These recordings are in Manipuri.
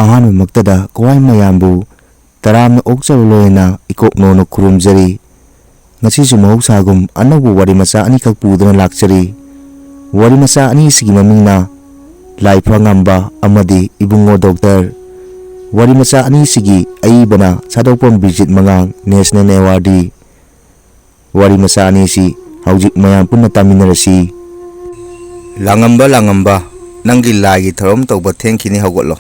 ꯑꯍꯥꯟꯕꯃꯛꯇꯗ ꯀꯋꯥꯏ ꯃꯌꯥꯝꯕꯨ ꯇꯔꯥꯝꯅ ꯑꯣꯛꯆꯕ ꯂꯣꯏꯅ ꯏꯀꯣꯛꯅꯣꯅ ꯈꯨꯔꯨꯝꯖꯔꯤ꯫ ꯉꯁꯤꯁꯨ ꯃꯍꯧꯁꯥꯒꯨꯝ ꯑꯅꯧꯕ ꯋꯥꯔꯤ ꯃꯆꯥ ꯑꯅꯤꯈꯛ ꯄꯨꯗꯨꯅ ꯂꯥꯛꯆꯔꯤ꯫ ꯋꯥꯔꯤ ꯃꯆꯥ ꯑꯅꯤꯁꯤꯒꯤ ꯃꯃꯤꯡꯅ ꯂꯥꯏꯐꯉꯝꯕ ꯑꯃꯗꯤ ꯏꯕꯨꯡꯉꯣ ꯗꯣꯛꯇꯔ꯫ ꯋꯥꯔꯤ ꯃꯆꯥ ꯑꯅꯤꯁꯤꯒꯤ ꯑꯏꯕꯅ ꯁꯥꯗꯣꯛꯄꯝ ꯕꯤꯔꯖꯤꯠ ꯃꯉꯥꯡ, ꯅꯦꯁꯅꯦꯜ ꯑꯦꯋꯥꯔꯗꯤ꯫ ꯋꯥꯔꯤ ꯃꯆꯥ ꯑꯅꯤꯁꯤ ꯍꯧꯖꯤꯛ ꯃꯌꯥꯝ ꯄꯨꯟꯅ ꯇꯥꯃꯤꯟꯅꯔꯁꯤ꯫ ꯂꯥꯡꯉꯝꯕ ꯂꯥꯡꯉꯝꯕ, ꯅꯪꯒꯤ ꯂꯥꯏꯒꯤ ꯊꯧꯔꯝ ꯇꯧꯕ ꯊꯦꯡꯈꯤꯅꯤ, ꯍꯧꯒꯠꯂꯣ꯫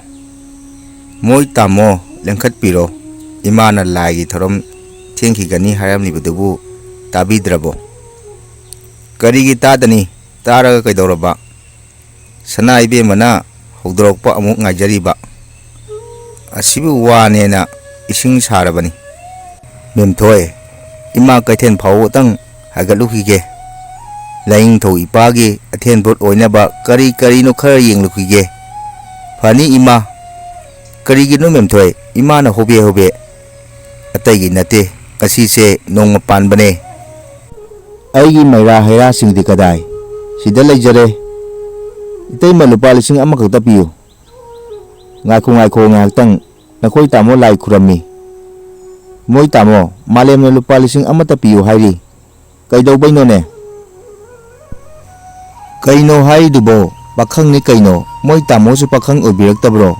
ꯃꯣꯏ ꯇꯥꯃꯣ, ꯂꯦꯡꯈꯠꯄꯤꯔꯣ, ꯏꯃꯥꯅ ꯂꯥꯏꯒꯤ ꯊꯧꯔꯝ ꯊꯦꯡꯈꯤꯒꯅꯤ ꯍꯥꯏꯔꯝꯂꯤꯕꯗꯨꯕꯨ ꯇꯥꯕꯤꯗ꯭ꯔꯕꯣ? ꯀꯔꯤꯒꯤ ꯇꯥꯗꯅꯤ, ꯇꯥꯔꯒ ꯀꯩꯗꯧꯔꯕ? ꯁꯅꯥ ꯏꯕꯦꯝꯃꯅ ꯍꯧꯗꯣꯔꯛꯄ ꯑꯃꯨꯛ ꯉꯥꯏꯖꯔꯤꯕ꯫ ꯑꯁꯤꯕꯨ ꯋꯥꯅꯦꯅ ꯏꯁꯤꯡ ꯁꯥꯔꯕꯅꯤ꯫ ꯃꯦꯝꯊꯣꯏ, ꯏꯃꯥ ꯀꯩꯊꯦꯜ ꯐꯥꯎꯕꯇꯪ ꯍꯥꯏꯒꯠꯂꯨꯈꯤꯒꯦ꯫ ꯂꯥꯏꯅꯤꯡꯊꯧ ꯏꯄꯥꯒꯤ ꯑꯊꯦꯟꯄꯣꯠ ꯑꯣꯏꯅꯕ ꯀꯔꯤ ꯀꯔꯤꯅꯣ ꯈꯔ ꯌꯦꯡꯂꯨꯈꯤꯒꯦ꯫ ꯐꯅꯤ ꯏꯃꯥ꯫ ꯀꯔꯤꯒꯤꯅꯣ ꯃꯦꯝꯊꯣꯏ, ꯏꯃꯥꯅ ꯍꯣꯕꯦ ꯍꯣꯕꯦ? ꯑꯇꯩꯒꯤ ꯅꯠꯇꯦ, ꯉꯁꯤꯁꯦ ꯅꯣꯡꯃ ꯄꯥꯟꯕꯅꯦ꯫ ꯑꯩꯒꯤ ꯃꯩꯔꯥ ꯍꯩꯔꯥꯁꯤꯡꯗꯤ ꯀꯗꯥꯏ? ꯁꯤꯗ ꯂꯩꯖꯔꯦ꯫ ꯏꯇꯩꯃ, ꯂꯨꯄꯥ 1,000 ꯈꯛꯇ ꯄꯤꯌꯨ꯫ ꯉꯥꯏꯈꯣ ꯉꯥꯏꯍꯥꯛꯇꯪ, ꯅꯈꯣꯏ ꯇꯥꯃꯣ ꯂꯥꯏ ꯈꯨꯔꯝꯃꯤ꯫ ꯃꯣꯏ ꯇꯥꯃꯣ, ꯃꯥꯂꯦꯝꯅ ꯂꯨꯄꯥ 1,000 ꯄꯤꯌꯨ ꯍꯥꯏꯔꯤ꯫ ꯀꯩꯗꯧꯕꯩꯅꯣꯅꯦ? ꯀꯩꯅꯣ ꯍꯥꯏꯔꯤꯗꯨꯕꯣ? ꯄꯥꯈꯪꯅꯤ ꯀꯩꯅꯣ, ꯃꯣꯏ ꯇꯥꯃꯣꯁꯨ ꯄꯥꯈꯪ ꯑꯣꯏꯕꯤꯔꯛꯇꯕ꯭ꯔꯣ?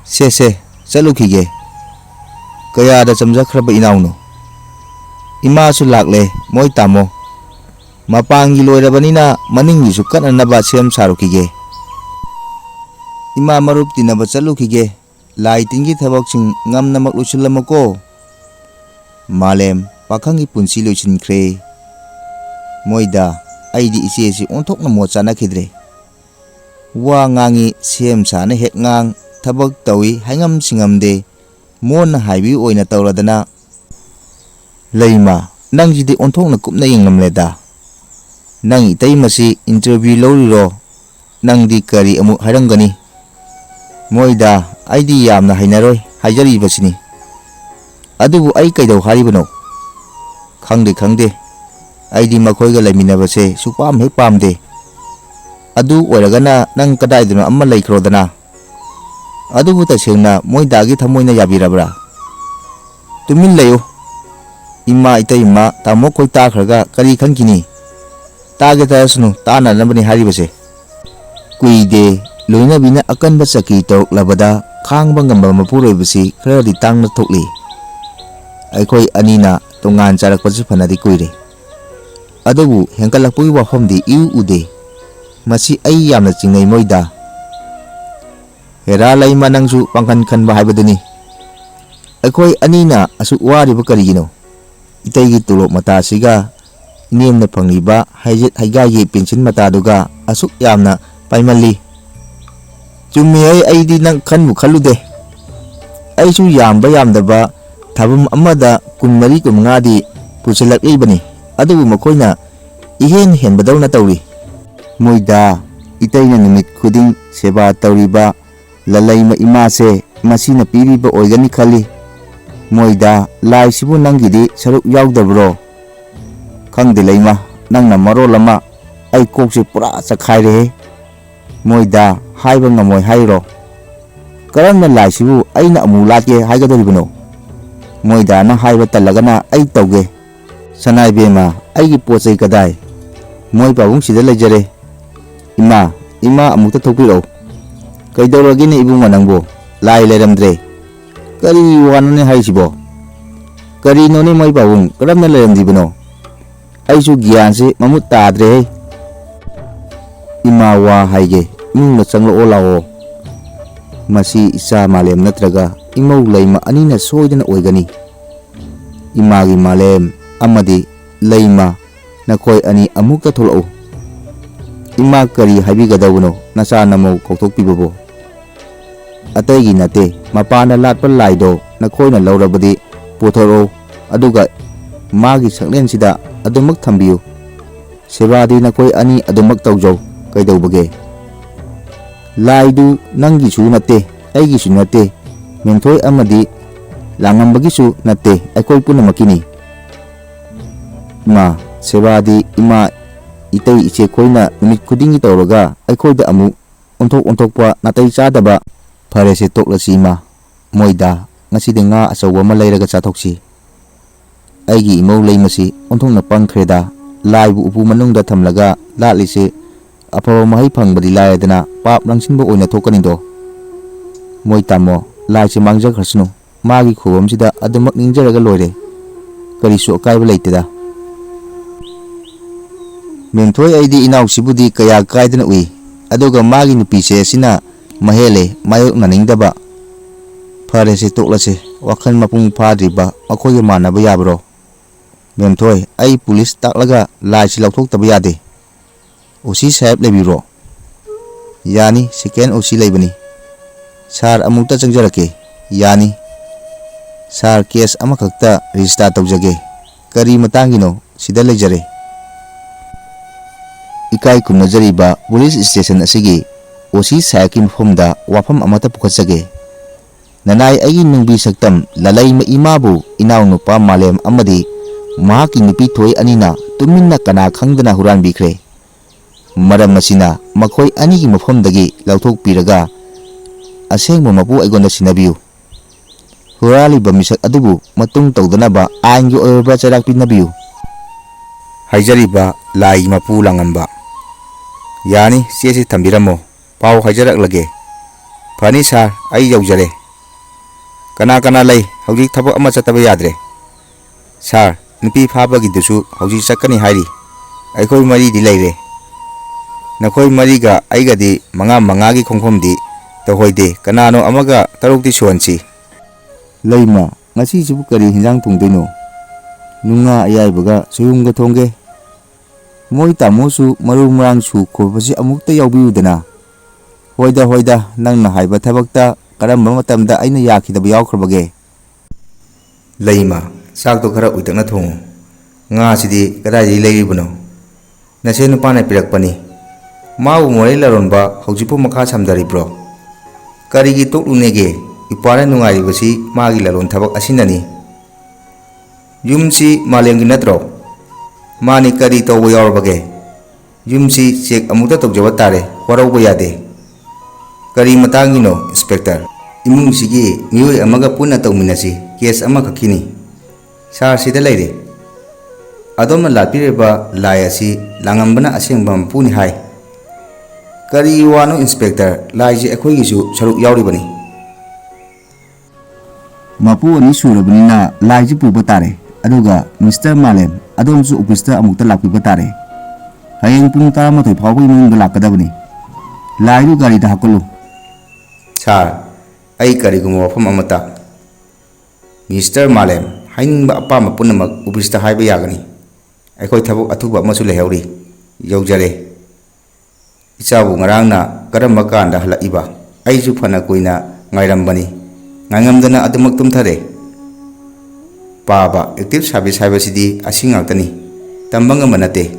ꯁꯦ ꯆꯠꯂꯨꯈꯤꯒꯦ꯫ ꯀꯌꯥꯗ ꯆꯝꯖꯈ꯭ꯔꯕ ꯏꯅꯥꯎꯅꯣ? ꯏꯃꯥꯁꯨ ꯂꯥꯛꯂꯦ, ꯃꯣꯏ ꯇꯥꯃꯣ꯫ ꯃꯄꯥꯟꯒꯤ ꯂꯣꯏꯔꯕꯅꯤꯅ ꯃꯅꯤꯡꯒꯤꯁꯨ ꯀꯠꯅꯅꯕ ꯁꯦꯝ ꯁꯥꯔꯨꯈꯤꯒꯦ꯫ ꯏꯃꯥ ꯃꯔꯨꯞ ꯇꯤꯟꯅꯕ ꯆꯠꯂꯨꯈꯤꯒꯦ꯫ ꯂꯥꯏ ꯇꯤꯟꯒꯤ ꯊꯕꯛꯁꯤꯡ ꯉꯝꯅꯃꯛ ꯂꯣꯏꯁꯤꯜꯂꯝꯃꯨꯀꯣ꯫ ꯃꯥꯂꯦꯝ ꯄꯥꯈꯪꯒꯤ ꯄꯨꯟꯁꯤ ꯂꯣꯏꯁꯤꯟꯈ꯭ꯔꯦ꯫ ꯃꯣꯏꯗ ꯑꯩꯗꯤ ꯏꯆꯦꯁꯤ ꯑꯣꯟꯊꯣꯛꯅ ꯃꯣꯠ ꯆꯥꯅꯈꯤꯗ꯭ꯔꯦ꯫ ꯋꯥ ꯉꯥꯡꯉꯤ, ꯁꯦꯝ ꯁꯥꯅ ꯍꯦꯛ ꯉꯥꯡ, ꯊꯕꯛ ꯇꯧꯏ ꯍꯥꯏꯉꯝ ꯁꯤꯡꯉꯝꯗꯦ, ꯃꯣꯟꯅ ꯍꯥꯏꯕꯤ ꯑꯣꯏꯅ ꯇꯧꯔꯗꯅ꯫ ꯂꯩꯃ, ꯅꯪꯁꯤꯗꯤ ꯑꯣꯟꯊꯣꯛꯅ ꯀꯨꯞꯅ ꯌꯦꯡꯂꯝꯂꯦꯗ꯫ ꯅꯪ ꯏꯇꯩꯃꯁꯤ ꯏꯟꯇꯔꯚ꯭ꯌꯨ ꯂꯧꯔꯤꯔꯣ? ꯅꯪꯗꯤ ꯀꯔꯤ ꯑꯃꯨꯛ ꯍꯥꯏꯔꯝꯒꯅꯤ? ꯃꯣꯏꯗ ꯑꯩꯗꯤ ꯌꯥꯝꯅ ꯍꯩꯅꯔꯣꯏ ꯍꯥꯏꯖꯔꯤꯕꯁꯤꯅꯤ꯫ ꯑꯗꯨꯕꯨ ꯑꯩ ꯀꯩꯗꯧ ꯍꯥꯏꯔꯤꯕꯅꯣ? ꯈꯪꯗꯦ, ꯑꯩꯗꯤ ꯃꯈꯣꯏꯒ ꯂꯩꯃꯤꯟꯅꯕꯁꯦ ꯁꯨꯛꯄꯥꯝ ꯍꯦꯛ ꯄꯥꯝꯗꯦ꯫ ꯑꯗꯨ ꯑꯣꯏꯔꯒꯅ ꯅꯪ ꯀꯗꯥꯏꯗꯅꯣ ꯑꯃ ꯂꯩꯈ꯭ꯔꯣꯗꯅ꯫ ꯑꯗꯨꯕꯨ ꯇꯁꯦꯡꯅ ꯃꯣꯏꯗꯥꯒꯤ ꯊꯃꯣꯏꯅ ꯌꯥꯕꯤꯔꯕ꯭ꯔꯥ? ꯇꯨꯃꯤꯟ ꯂꯩꯌꯨ꯫ ꯏꯃꯥ, ꯏꯇꯩꯃ, ꯇꯥꯃꯣꯈꯣꯏ ꯇꯥꯈ꯭ꯔꯒ ꯀꯔꯤ ꯈꯟꯈꯤꯅꯤ? ꯇꯥꯒꯦ ꯇꯥꯁꯅꯨ, ꯇꯥꯅꯅꯕꯅꯤ ꯍꯥꯏꯔꯤꯕꯁꯦ꯫ ꯀꯨꯏꯗꯦ, ꯂꯣꯏꯅꯕꯤꯅ ꯑꯀꯟꯕ ꯆꯀꯤ ꯇꯧꯔꯛꯂꯕꯗ ꯈꯥꯡꯕ ꯉꯝꯕ ꯃꯄꯨꯔꯣꯏꯕꯁꯤ ꯈꯔꯗꯤ ꯇꯥꯡꯅ ꯊꯣꯛꯂꯤ꯫ ꯑꯩꯈꯣꯏ ꯑꯅꯤꯅ ꯇꯣꯉꯥꯟ ꯆꯥꯔꯛꯄꯁꯤ ꯐꯅꯗꯤ ꯀꯨꯏꯔꯦ꯫ ꯑꯗꯨꯕꯨ ꯍꯦꯟꯒꯠꯂꯛꯄꯒꯤ ꯋꯥꯐꯝꯗꯤ ꯏꯎ ꯎꯗꯦ꯫ ꯃꯁꯤ ꯑꯩ ꯌꯥꯝꯅ ꯆꯤꯡꯅꯩ ꯃꯣꯏꯗ꯫ ꯍꯦꯔꯥ ꯂꯩꯃ, ꯅꯪꯁꯨ ꯄꯥꯡꯒꯟ ꯈꯟꯕ ꯍꯥꯏꯕꯗꯨꯅꯤ꯫ ꯑꯩꯈꯣꯏ ꯑꯅꯤꯅ ꯑꯁꯨꯛ ꯋꯥꯔꯤꯕ ꯀꯔꯤꯒꯤꯅꯣ? ꯏꯇꯩꯒꯤ ꯇꯣꯂꯣꯞ ꯃꯇꯥꯁꯤꯒ ꯏꯅꯦꯝꯅ ꯐꯪꯂꯤꯕ ꯍꯩꯖꯤꯠ ꯍꯩꯒꯥꯏꯒꯤ ꯄꯦꯟꯁꯤꯟ ꯃꯇꯥꯗꯨꯒ ꯑꯁꯨꯛ ꯌꯥꯝꯅ ꯄꯥꯏꯃꯜꯂꯤ꯫ ꯆꯨꯝꯃꯤꯍꯦ, ꯑꯩꯗꯤ ꯅꯪ ꯈꯟꯕꯨ ꯈꯜꯂꯨꯗꯦ꯫ ꯑꯩꯁꯨ ꯌꯥꯝꯕ ꯌꯥꯝꯗꯕ ꯊꯥꯕꯝ ꯑꯃꯗ 24-25ꯗꯤ ꯄꯨꯁꯤꯜꯂꯛꯂꯤꯕꯅꯤ꯫ ꯑꯗꯨꯕꯨ ꯃꯈꯣꯏꯅ ꯏꯍꯦꯟ ꯍꯦꯟꯕꯗꯧꯅ ꯇꯧꯔꯤ꯫ ꯃꯣꯏꯗ ꯏꯇꯩꯅ ꯅꯨꯃꯤꯠ ꯈꯨꯗꯤꯡ ꯁꯦꯕꯥ ꯇꯧꯔꯤꯕ ꯂꯂꯩꯃ ꯏꯃꯥꯁꯦ ꯃꯁꯤꯅ ꯄꯤꯕꯤꯕ ꯑꯣꯏꯒꯅꯤ ꯈꯜꯂꯤ꯫ ꯃꯣꯏꯗ ꯂꯥꯏꯁꯤꯕꯨ ꯅꯪꯒꯤꯗꯤ ꯁꯔꯨꯛ ꯌꯥꯎꯗꯕ꯭ꯔꯣ? ꯈꯪꯗꯦ ꯂꯩꯃ, ꯅꯪꯅ ꯃꯔꯣꯜ ꯑꯃ ꯑꯩ ꯀꯣꯛꯁꯦ ꯄꯨꯔꯥ ꯆꯛꯈꯥꯏꯔꯦꯍꯦ꯫ ꯃꯣꯏꯗ ꯍꯥꯏꯕ ꯉꯝꯃꯣꯏ ꯍꯥꯏꯔꯤꯔꯣ? ꯀꯔꯝꯅ ꯂꯥꯏꯁꯤꯕꯨ ꯑꯩꯅ ꯑꯃꯨꯛ ꯂꯥꯠꯀꯦ ꯍꯥꯏꯒꯗꯧꯔꯤꯕꯅꯣ? ꯃꯣꯏꯗꯥꯅ ꯍꯥꯏꯕ ꯇꯜꯂꯒꯅ ꯑꯩ ꯇꯧꯒꯦ꯫ ꯁꯅꯥ ꯏꯕꯦꯝꯃ, ꯑꯩꯒꯤ ꯄꯣꯠ ꯆꯩ ꯀꯗꯥꯏ? ꯃꯣꯏ ꯄꯥꯕꯨꯡꯁꯤꯗ ꯂꯩꯖꯔꯦ꯫ ꯏꯃꯥ ꯑꯃꯨꯛꯇ ꯊꯣꯛꯄꯤꯔꯛꯎ꯫ ꯀꯩꯗꯧꯔꯒꯦꯅꯦ ꯏꯕꯨꯡꯉꯣ ꯅꯪꯕꯨ? ꯂꯥꯏ ꯂꯩꯔꯝꯗ꯭ꯔꯦ? ꯀꯔꯤ ꯋꯥꯅꯣꯅꯦ ꯍꯥꯏꯁꯤꯕꯣ? ꯀꯔꯤꯅꯣꯅꯦ ꯃꯣꯏ ꯄꯥꯕꯨꯡ, ꯀꯔꯝꯅ ꯂꯩꯔꯝꯗ꯭ꯔꯤꯕꯅꯣ? ꯑꯩꯁꯨ ꯒ꯭ꯌꯥꯟꯁꯦ ꯃꯃꯨꯠ ꯇꯥꯗ꯭ꯔꯦꯍꯦ꯫ ꯏꯃꯥ, ꯋꯥ ꯍꯥꯏꯒꯦ, ꯏꯃꯨꯡꯗ ꯆꯪꯂꯛꯑꯣ ꯂꯥꯛꯑꯣ꯫ ꯃꯁꯤ ꯏꯆꯥ ꯃꯥꯂꯦꯝ ꯅꯠꯇ꯭ꯔꯒ ꯏꯃꯧ ꯂꯩꯃ ꯑꯅꯤꯅ ꯁꯣꯏꯗꯅ ꯑꯣꯏꯒꯅꯤ꯫ ꯏꯃꯥꯒꯤ ꯃꯥꯂꯦꯝ ꯑꯃꯗꯤ ꯂꯩꯃ, ꯅꯈꯣꯏ ꯑꯅꯤ ꯑꯃꯨꯛꯇ ꯊꯣꯛꯂꯛꯎ꯫ ꯏꯃꯥ, ꯀꯔꯤ ꯍꯥꯏꯕꯤꯒꯗꯧꯕꯅꯣ ꯅꯆꯥ ꯅꯃꯧ ꯀꯧꯊꯣꯛꯄꯤꯕꯕꯨ? ꯑꯇꯩꯒꯤ ꯅꯠꯇꯦ, ꯃꯄꯥꯟꯗ ꯂꯥꯠꯄ ꯂꯥꯏꯗꯣ ꯅꯈꯣꯏꯅ ꯂꯧꯔꯕꯗꯤ ꯄꯨꯊꯣꯔꯛꯎ, ꯑꯗꯨꯒ ꯃꯥꯒꯤ ꯁꯛꯂꯦꯟꯁꯤꯗ ꯑꯗꯨꯃꯛ ꯊꯝꯕꯤꯌꯨ꯫ ꯁꯦꯕꯥꯗꯤ ꯅꯈꯣꯏ ꯑꯅꯤ ꯑꯗꯨꯃꯛ ꯇꯧꯖꯧ, ꯀꯩꯗꯧꯕꯒꯦ? ꯂꯥꯏꯗꯨ ꯅꯪꯒꯤꯁꯨ ꯅꯠꯇꯦ, ꯑꯩꯒꯤꯁꯨ ꯅꯠꯇꯦ, ꯃꯦꯝꯊꯣꯏ ꯑꯃꯗꯤ ꯂꯥꯡꯉꯝꯕꯒꯤꯁꯨ ꯅꯠꯇꯦ, ꯑꯩꯈꯣꯏ ꯄꯨꯝꯅꯃꯛꯀꯤꯅꯤ꯫ ꯏꯃꯥ, ꯁꯦꯕꯥꯗꯤ ꯏꯃꯥ, ꯏꯇꯩ, ꯏꯆꯦꯈꯣꯏꯅ ꯅꯨꯃꯤꯠ ꯈꯨꯗꯤꯡꯒꯤ ꯇꯧꯔꯒ ꯑꯩꯈꯣꯏꯗ ꯑꯃꯨꯛ ꯑꯣꯟꯊꯣꯛꯄ ꯅꯥꯇꯩ ꯆꯥꯗꯕ ꯐꯔꯦꯁꯦ ꯇꯣꯛꯂꯁꯤ ꯏꯃꯥ, ꯃꯣꯏꯗ ꯉꯁꯤꯗꯤ ꯉꯥ ꯑꯆꯧꯕ ꯑꯃ ꯂꯩꯔꯒ ꯆꯥꯊꯣꯛꯁꯤ. ꯑꯩꯒꯤ ꯏꯃꯧ ꯂꯩꯃꯁꯤ ꯑꯣꯟꯊꯣꯛꯅ ꯄꯪꯈ꯭ꯔꯦꯗ. ꯂꯥꯏꯕꯨ ꯎꯄꯨ ꯃꯅꯨꯡꯗ ꯊꯝꯂꯒ ꯂꯥꯠꯂꯤꯁꯦ ꯑꯐꯕ ꯃꯍꯩ ꯐꯪꯕꯗꯤ ꯂꯥꯏꯔꯗꯅ ꯄꯥꯞ ꯂꯪꯁꯤꯟꯕ ꯑꯣꯏꯅ ꯊꯣꯛꯀꯅꯤꯗꯣ. ꯃꯣꯏ ꯇꯥꯃꯣ, ꯂꯥꯏꯁꯦ ꯃꯥꯡꯖꯈ꯭ꯔꯁꯅꯨ. ꯃꯥꯒꯤ ꯈꯨꯕꯝꯁꯤꯗ ꯑꯗꯨꯃꯛ ꯅꯤꯡꯖꯔꯒ ꯂꯣꯏꯔꯦ. ꯀꯔꯤꯁꯨ ꯑꯀꯥꯏꯕ ꯂꯩꯇꯦꯗ. ꯃꯦꯝꯊꯣꯏ, ꯑꯩꯗꯤ ꯏꯅꯥꯎꯁꯤꯕꯨꯗꯤ ꯀꯌꯥ ꯀꯥꯏꯗꯅ ꯎꯏ. ꯑꯗꯨꯒ ꯃꯥꯒꯤ ꯅꯨꯄꯤꯁꯦ ꯑꯁꯤꯅ ꯃꯍꯦꯜꯂꯦ ꯃꯥꯌꯣꯛꯅꯅꯤꯡꯗꯕ. ꯐꯔꯦꯁꯦ ꯇꯣꯛꯂꯁꯦ. ꯋꯥꯈꯜ ꯃꯄꯨꯡ ꯐꯥꯗ꯭ꯔꯤꯕ ꯃꯈꯣꯏꯒ ꯃꯥꯟꯅꯕ ꯌꯥꯕ꯭ꯔꯣ? ꯃꯦꯝꯊꯣꯏ, ꯑꯩ ꯄꯨꯂꯤꯁ ꯇꯥꯛꯂꯒ ꯂꯥꯏꯁꯤ ꯂꯧꯊꯣꯛꯇꯕ ꯌꯥꯗꯦ. ꯑꯣꯁꯤ ꯁꯥꯍꯦꯕ ꯂꯩꯕꯤꯕ꯭ꯔꯣ? ꯌꯥꯅꯤ, ꯁꯦꯀꯦꯟ ꯑꯣꯁꯤ ꯂꯩꯕꯅꯤ. ꯁꯥꯔ, ꯑꯃꯨꯛꯇ ꯆꯪꯖꯔꯛꯀꯦ. ꯌꯥꯅꯤ. ꯁꯥꯔ, ꯀꯦꯁ ꯑꯃꯈꯛꯇ ꯔꯦꯖꯤꯁꯇꯥꯔ ꯇꯧꯖꯒꯦ. ꯀꯔꯤ ꯃꯇꯥꯡꯒꯤꯅꯣ? ꯁꯤꯗ ꯂꯩꯖꯔꯦ. ꯏꯀꯥꯏ ꯈꯨꯝꯅꯖꯔꯤꯕ ꯄꯨꯂꯤꯁ ꯁ꯭ꯇꯦꯁꯟ ꯑꯁꯤꯒꯤ ꯑꯣꯁꯤ ꯁꯥꯍꯦꯕꯀꯤ ꯃꯐꯝꯗ ꯋꯥꯐꯝ ꯑꯃꯠꯇ ꯄꯨꯈꯠꯆꯒꯦ. ꯅꯅꯥꯏ ꯑꯩꯒꯤ ꯅꯨꯡꯕꯤ ꯁꯛꯇꯝ ꯂꯂꯩꯃ ꯏꯃꯥꯕꯨ ꯏꯅꯥꯎꯅꯨꯄꯥ ꯃꯥꯂꯦꯝ ꯑꯃꯗꯤ ꯃꯍꯥꯛꯀꯤ ꯅꯨꯄꯤ ꯊꯣꯏ ꯑꯅꯤꯅ ꯇꯨꯃꯤꯟꯅ ꯀꯅꯥ ꯈꯪꯗꯅ ꯍꯨꯔꯥꯟꯕꯤꯈ꯭ꯔꯦ. ꯃꯔꯝ ꯑꯁꯤꯅ ꯃꯈꯣꯏ ꯑꯅꯤꯒꯤ ꯃꯐꯝꯗꯒꯤ ꯂꯧꯊꯣꯛꯄꯤꯔꯒ ꯑꯁꯦꯡꯕ ꯃꯄꯨ ꯑꯩꯉꯣꯟꯗ ꯁꯤꯟꯅꯕꯤꯌꯨ. ꯍꯨꯔꯥꯜꯂꯤꯕ ꯃꯤꯁꯛ ꯑꯗꯨꯕꯨ ꯃꯇꯨꯡ ꯇꯧꯗꯅꯕ ꯑꯥꯏꯟꯒꯤ ꯑꯣꯏꯕ ꯆꯩꯔꯥꯛ ꯄꯤꯅꯕꯤꯌꯨ. ꯍꯥꯏꯖꯔꯤꯕ ꯂꯥꯏꯒꯤ ꯃꯄꯨ ꯂꯥꯡꯉꯝꯕ. ꯌꯥꯅꯤ, ꯆꯦꯁꯤ ꯊꯝꯕꯤꯔꯝꯃꯣ. ꯄꯥꯎ ꯍꯥꯏꯖꯔꯛꯂꯒꯦ. ꯐꯅꯤ ꯁꯥꯔ, ꯑꯩ ꯌꯧꯖꯔꯦ. ꯀꯅꯥ ꯀꯅꯥ ꯂꯩ? ꯍꯧꯖꯤꯛ ꯊꯕꯛ ꯑꯃ ꯆꯠꯇꯕ ꯌꯥꯗ꯭ꯔꯦ. ꯁꯥꯔ, ꯅꯨꯄꯤ ꯐꯥꯕꯒꯤꯗꯨꯁꯨ ꯍꯧꯖꯤꯛ ꯆꯠꯀꯅꯤ ꯍꯥꯏꯔꯤ. ꯑꯩꯈꯣꯏ ꯃꯔꯤꯗꯤ ꯂꯩꯔꯦ. ꯅꯈꯣꯏ ꯃꯔꯤꯒ ꯑꯩꯒꯗꯤ ꯃꯉꯥꯒꯤ ꯈꯣꯡꯐꯝꯗꯤ ꯇꯧꯍꯣꯏꯗꯦ. ꯀꯅꯥꯅꯣ ꯑꯃꯒ ꯇꯔꯨꯛꯇꯤ ꯁꯨꯍꯟꯁꯤ. ꯂꯩꯃ, ꯉꯁꯤꯁꯤꯕꯨ ꯀꯔꯤ ꯍꯤꯟꯖꯥꯡ ꯊꯣꯡꯗꯣꯏꯅꯣ? ꯅꯨꯡꯉꯥ ꯑꯌꯥꯏꯕꯒ ꯁꯣꯏꯕꯨꯝꯒ ꯊꯣꯡꯒꯦ. ꯃꯣꯏ ꯇꯥꯃꯣꯁꯨ ꯃꯔꯨ ꯃꯔꯥꯡ ꯁꯨ ꯈꯣꯠꯄꯁꯤ ꯑꯃꯨꯛꯇ ꯌꯥꯎꯕꯤꯌꯨꯗꯅ. ꯍꯣꯏꯗ, ꯅꯪꯅ ꯍꯥꯏꯕ ꯊꯕꯛꯇ ꯀꯔꯝꯕ ꯃꯇꯝꯗ ꯑꯩꯅ ꯌꯥꯈꯤꯗꯕ ꯌꯥꯎꯈ꯭ꯔꯕꯒꯦ? ꯂꯩꯃ, ꯆꯥꯛꯇꯣ ꯈꯔ ꯎꯏꯇꯛꯅ ꯊꯣꯡꯉꯨ. ꯉꯥꯁꯤꯗꯤ ꯀꯗꯥꯏꯗꯒꯤ ꯂꯩꯔꯤꯕꯅꯣ? ꯅꯆꯦ ꯅꯨꯄꯥꯅ ꯄꯤꯔꯛꯄꯅꯤ. ꯃꯥꯕꯨ ꯃꯣꯔꯦ ꯂꯂꯣꯟꯕ ꯍꯧꯖꯤꯛꯄꯨ ꯃꯈꯥ ꯁꯝꯊꯔꯤꯕ꯭ꯔꯣ? ꯀꯔꯤꯒꯤ ꯇꯣꯛꯂꯨꯅꯦꯒꯦ? ꯏꯄ꯭ꯋꯥꯅ ꯅꯨꯡꯉꯥꯏꯔꯤꯕꯁꯤ ꯃꯥꯒꯤ ꯂꯂꯣꯟ ꯊꯕꯛ ꯑꯁꯤꯅꯅꯤ. ꯌꯨꯝꯁꯤ ꯃꯥꯂꯦꯝꯒꯤ ꯅꯠꯇ꯭ꯔꯣ? ꯃꯥꯅꯤ, ꯀꯔꯤ ꯇꯧꯕ ꯌꯥꯎꯔꯕꯒꯦ? ꯌꯨꯝꯁꯤ ꯆꯦꯛ ꯑꯃꯨꯛꯇ ꯇꯧꯖꯕ ꯇꯥꯔꯦ. ꯋꯥꯔꯧꯕ ꯌꯥꯗꯦ. ꯀꯔꯤ ꯃꯇꯥꯡꯒꯤꯅꯣ ꯏꯟꯁꯄꯦꯛꯇꯔ? ꯏꯃꯨꯡꯁꯤꯒꯤ ꯃꯤꯑꯣꯏ ꯑꯃꯒ ꯄꯨꯟꯅ ꯇꯧꯃꯤꯟꯅꯁꯤ. ꯀꯦꯁ ꯑꯃꯈꯛꯀꯤꯅꯤ. ꯁꯥꯔ, ꯁꯤꯗ ꯂꯩꯔꯦ. ꯑꯗꯣꯝꯅ ꯂꯥꯠꯄꯤꯔꯤꯕ ꯂꯥꯏ ꯑꯁꯤ ꯂꯥꯡꯉꯝꯕꯅ ꯑꯁꯦꯡꯕ ꯃꯄꯨꯅꯤ ꯍꯥꯏ. ꯀꯔꯤ ꯋꯥꯅꯣ ꯏꯟꯁꯄꯦꯛꯇꯔ? ꯂꯥꯏꯁꯤ ꯑꯩꯈꯣꯏꯒꯤꯁꯨ ꯁꯔꯨꯛ ꯌꯥꯎꯔꯤꯕꯅꯤ. ꯃꯄꯨ ꯑꯅꯤ ꯁꯨꯔꯕꯅꯤꯅ ꯂꯥꯏꯁꯤ ꯄꯨꯕ ꯇꯥꯔꯦ. ꯑꯗꯨꯒ ꯃꯤꯁꯇꯔ ꯃꯥꯂꯦꯝ, ꯑꯗꯣꯝꯁꯨ ꯑꯣꯐꯤꯁꯇ ꯑꯃꯨꯛꯇ ꯂꯥꯛꯄꯤꯕ ꯇꯥꯔꯦ. ꯍꯌꯦꯡ ꯄꯨꯡ 11 ꯐꯥꯎꯕꯒꯤ ꯃꯅꯨꯡꯗ ꯂꯥꯛꯀꯗꯕꯅꯤ. ꯂꯥꯏꯗꯨ ꯒꯥꯔꯤꯗ ꯍꯥꯞꯀꯠꯂꯨ. ꯁꯥꯔ, ꯑꯩ ꯀꯔꯤꯒꯨꯝꯕ ꯋꯥꯐꯝ ꯑꯃꯠꯇ ꯃꯤꯁꯇꯔ ꯃꯥꯂꯦꯝ, ꯍꯥꯏꯅꯤꯡꯕ ꯑꯄꯥꯝꯕ ꯄꯨꯝꯅꯃꯛ ꯑꯣꯐꯤꯁꯇ ꯍꯥꯏꯕ ꯌꯥꯒꯅꯤ. ꯑꯩꯈꯣꯏ ꯊꯕꯛ ꯑꯊꯨꯕ ꯑꯃꯁꯨ ꯂꯩꯍꯧꯔꯤ. ꯌꯧꯖꯔꯦ. ꯏꯆꯥꯕꯨ ꯉꯔꯥꯡꯅ ꯀꯔꯝꯕ ꯀꯥꯟꯗ ꯍꯜꯂꯛꯏꯕ? ꯑꯩꯁꯨ ꯐꯅ ꯀꯨꯏꯅ ꯉꯥꯏꯔꯝꯕꯅꯤ. ꯉꯥꯏꯉꯝꯗꯅ ꯑꯗꯨꯃꯛ ꯇꯨꯝꯊꯔꯦ. ꯄꯥꯕ, ꯑꯦꯛꯇꯤꯚ ꯁꯥꯔꯚꯤꯁ ꯍꯥꯏꯕꯁꯤꯗꯤ ꯑꯁꯤ ꯉꯥꯛꯇꯅꯤ. ꯇꯝꯕ ꯉꯝꯕ ꯅꯠꯇꯦ.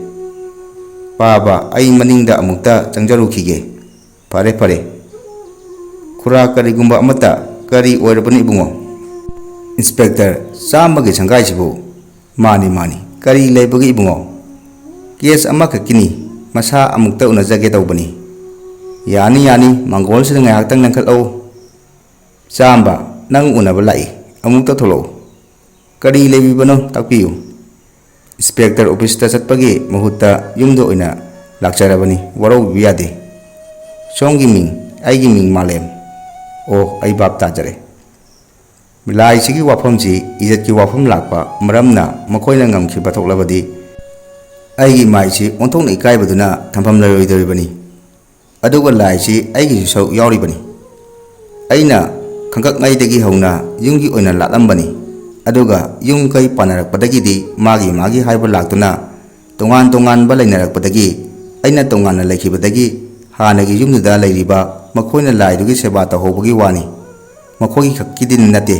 ꯄꯥꯕ, ꯑꯩ ꯃꯅꯤꯡꯗ ꯑꯃꯨꯛꯇ ꯆꯪꯖꯔꯨꯈꯤꯒꯦ. ꯐꯔꯦ. ꯈꯨꯔꯥ ꯀꯔꯤꯒꯨꯝꯕ ꯑꯃꯠꯇ? ꯀꯔꯤ ꯑꯣꯏꯔꯕꯅꯣ ꯏꯕꯨꯡꯉꯣ? ꯏꯟꯁꯄꯦꯛꯇꯔ, ꯆꯥꯝꯃꯒꯤ ꯁꯪꯒꯥꯏꯁꯤꯕꯨ? ꯃꯥꯅꯤ. ꯀꯔꯤ ꯂꯩꯕꯒꯦ ꯏꯕꯨꯡꯉꯣ? ꯀꯦꯁ ꯑꯃꯈꯛꯀꯤꯅꯤ. ꯃꯁꯥ ꯑꯃꯨꯛꯇ ꯎꯅꯖꯒꯦ ꯇꯧꯕꯅꯤ. ꯌꯥꯅꯤ. ꯃꯥꯡꯒꯣꯜꯁꯤꯗ ꯉꯥꯏꯍꯥꯛꯇꯪ ꯂꯦꯡꯈꯠꯂꯛꯎ. ꯆꯥꯝꯕ, ꯅꯪ ꯎꯅꯕ ꯂꯥꯛꯏ. ꯑꯃꯨꯛꯇ ꯊꯣꯛꯂꯛꯎ. ꯀꯔꯤ ꯂꯩꯕꯤꯕꯅꯣ? ꯇꯥꯛꯄꯤꯌꯨ. ꯏꯟꯁꯄꯦꯛꯇꯔ, ꯑꯣꯐꯤꯁꯇ ꯆꯠꯄꯒꯤ ꯃꯍꯨꯠꯇ ꯌꯨꯝꯗ ꯑꯣꯏꯅ ꯂꯥꯛꯆꯔꯕꯅꯤ. ꯋꯥꯔꯧꯕꯤꯕ ꯌꯥꯗꯦ. ꯁꯣꯝꯒꯤ ꯃꯤꯡ? ꯑꯩꯒꯤ ꯃꯤꯡ ꯃꯥꯂꯦꯝ. ꯑꯣ, ꯑꯩ ꯚꯥꯞ ꯇꯥꯖꯔꯦ. ꯂꯥꯏꯁꯤꯒꯤ ꯋꯥꯐꯝꯁꯤ ꯏꯖꯠꯀꯤ ꯋꯥꯐꯝ ꯂꯥꯛꯄ ꯃꯔꯝꯅ ꯃꯈꯣꯏꯅ ꯉꯝꯈꯤꯕ ꯊꯣꯛꯂꯕꯗꯤ ꯑꯩꯒꯤ ꯃꯥꯏꯁꯤ ꯑꯣꯟꯊꯣꯛꯅ ꯏꯀꯥꯏꯕꯗꯨꯅ ꯊꯝꯐꯝ ꯂꯩꯔꯣꯏꯗꯧꯔꯤꯕꯅꯤ. ꯑꯗꯨꯒ ꯂꯥꯏꯁꯤ ꯑꯩꯒꯤꯁꯨ ꯁꯔꯨꯛ ꯌꯥꯎꯔꯤꯕꯅꯤ. ꯑꯩꯅ ꯈꯪꯀꯛꯉꯩꯗꯒꯤ ꯍꯧꯅ ꯌꯨꯝꯒꯤ ꯑꯣꯏꯅ ꯂꯥꯠꯂꯝꯕꯅꯤ. ꯑꯗꯨꯒ ꯌꯨꯝ ꯀꯩ ꯄꯥꯟꯅꯔꯛꯄꯗꯒꯤꯗꯤ ꯃꯥꯒꯤ ꯍꯥꯏꯕ ꯂꯥꯛꯇꯨꯅ ꯇꯣꯉꯥꯟꯕ ꯂꯩꯅꯔꯛꯄꯗꯒꯤ ꯑꯩꯅ ꯇꯣꯉꯥꯟꯅ ꯂꯩꯈꯤꯕꯗꯒꯤ ꯍꯥꯟꯅꯒꯤ ꯌꯨꯝꯗꯨꯗ ꯂꯩꯔꯤꯕ ꯃꯈꯣꯏꯅ ꯂꯥꯏꯗꯨꯒꯤ ꯁꯦꯕꯥ ꯇꯧꯍꯧꯕꯒꯤ ꯋꯥꯅꯤ. ꯃꯈꯣꯏꯒꯤ ꯈꯛꯀꯤꯗꯤ ꯅꯠꯇꯦ.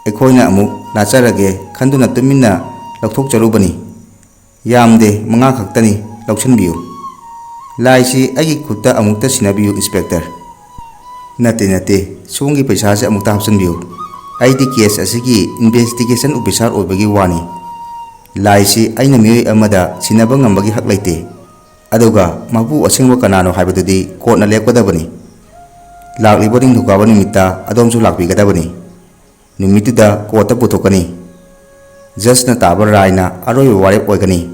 ꯑꯩꯈꯣꯏꯅ ꯑꯃꯨꯛ ꯂꯥꯠꯆꯔꯒꯦ ꯈꯟꯗꯨꯅ ꯇꯨꯃꯤꯟꯅ ꯂꯧꯊꯣꯛꯆꯔꯨꯕꯅꯤ. ꯌꯥꯝꯗꯦ, 5 ꯈꯛꯇꯅꯤ. ꯂꯧꯁꯤꯟꯕꯤꯌꯨ. ꯂꯥꯏꯁꯤ ꯑꯩꯒꯤ ꯈꯨꯠꯇ ꯑꯃꯨꯛꯇ ꯁꯤꯟꯅꯕꯤꯌꯨ ꯏꯟꯁꯄꯦꯛꯇꯔ. ꯅꯠꯇꯦ. ꯁꯣꯝꯒꯤ ꯄꯩꯁꯥꯁꯦ ꯑꯃꯨꯛꯇ ꯍꯥꯞꯆꯤꯟꯕꯤꯌꯨ. ꯑꯩꯗꯤ ꯀꯦꯁ ꯑꯁꯤꯒꯤ ꯏꯟꯚꯦꯁꯇꯤꯒꯦꯁꯟ ꯑꯣꯐꯤꯁꯥꯔ ꯑꯣꯏꯕꯒꯤ ꯋꯥꯅꯤ. ꯂꯥꯏꯁꯤ ꯑꯩꯅ ꯃꯤꯑꯣꯏ ꯑꯃꯗ ꯁꯤꯟꯅꯕ ꯉꯝꯕꯒꯤ ꯍꯛ ꯂꯩꯇꯦ. ꯑꯗꯨꯒ ꯃꯄꯨ ꯑꯁꯦꯡꯕ ꯀꯅꯥꯅꯣ ꯍꯥꯏꯕꯗꯨꯗꯤ ꯀꯣꯔꯠꯅ ꯂꯦꯞꯀꯗꯕꯅꯤ. Laklꯤꯕ ꯅꯤꯡꯊꯧꯀꯥꯕ ꯅꯨꯃꯤꯠꯇ ꯑꯗꯣꯝꯁꯨ ꯂꯥꯛꯄꯤꯒꯗꯕꯅꯤ. ꯅꯨꯃꯤꯠꯇꯨꯗ ꯀꯣꯔꯠꯇ ꯄꯨꯊꯣꯛꯀꯅꯤ. ꯖꯁꯅ ꯇꯥꯕ ꯔꯥꯏꯅ ꯑꯔꯣꯏꯕ ꯋꯥꯔꯦꯞ ꯑꯣꯏꯒꯅꯤ.